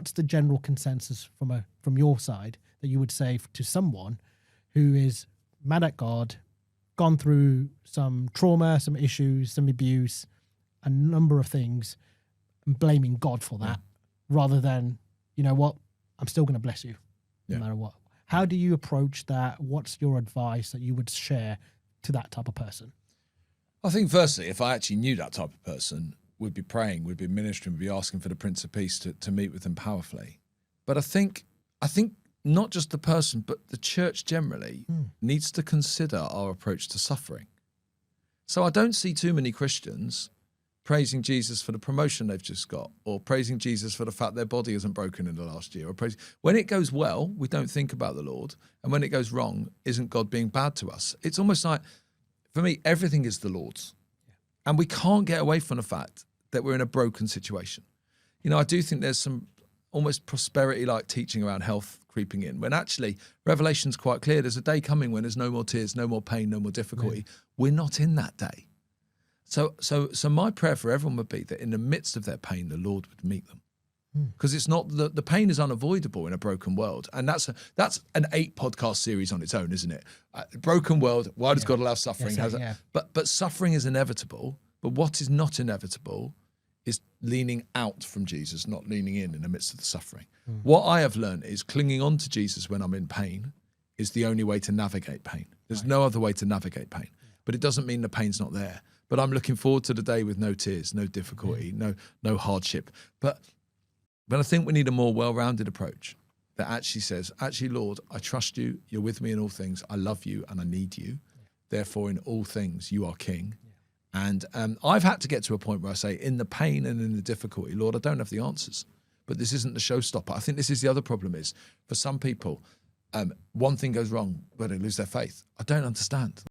what's the general consensus from your side that you would say to someone who is mad at God, gone through some trauma, some issues, some abuse, a number of things, and blaming God for that, rather than, you know what, I'm still going to bless you no matter what. How do you approach that? What's your advice that you would share to that type of person? I think firstly, if I actually knew that type of person, we'd be praying, we'd be ministering, we'd be asking for the Prince of Peace to meet with them powerfully. But I think not just the person, but the church generally needs to consider our approach to suffering. So I don't see too many Christians praising Jesus for the promotion they've just got, or praising Jesus for the fact their body isn't broken in the last year, or when it goes well, we don't think about the Lord, and when it goes wrong, isn't God being bad to us? It's almost like, for me, everything is the Lord's, and we can't get away from the fact that we're in a broken situation. You know, I do think there's some almost prosperity-like teaching around health creeping in, when actually Revelation's quite clear. There's a day coming when there's no more tears, no more pain, no more difficulty. We're not in that day. So my prayer for everyone would be that in the midst of their pain, the Lord would meet them. Because it's not, the pain is unavoidable in a broken world. And that's an 8-podcast series on its own, isn't it? Broken world, why does God allow suffering? But suffering is inevitable. But what is not inevitable is leaning out from Jesus, not leaning in the midst of the suffering. What I have learned is clinging on to Jesus when I'm in pain is the only way to navigate pain. There's no other way to navigate pain. But it doesn't mean the pain's not there. But I'm looking forward to the day with no tears, no difficulty, no hardship. But I think we need a more well-rounded approach that actually says, actually, Lord, I trust you. You're with me in all things. I love you and I need you. Therefore, in all things, you are King. And I've had to get to a point where I say, in the pain and in the difficulty, Lord, I don't have the answers. But this isn't the showstopper. I think this is the other problem is, for some people, one thing goes wrong where they lose their faith. I don't understand.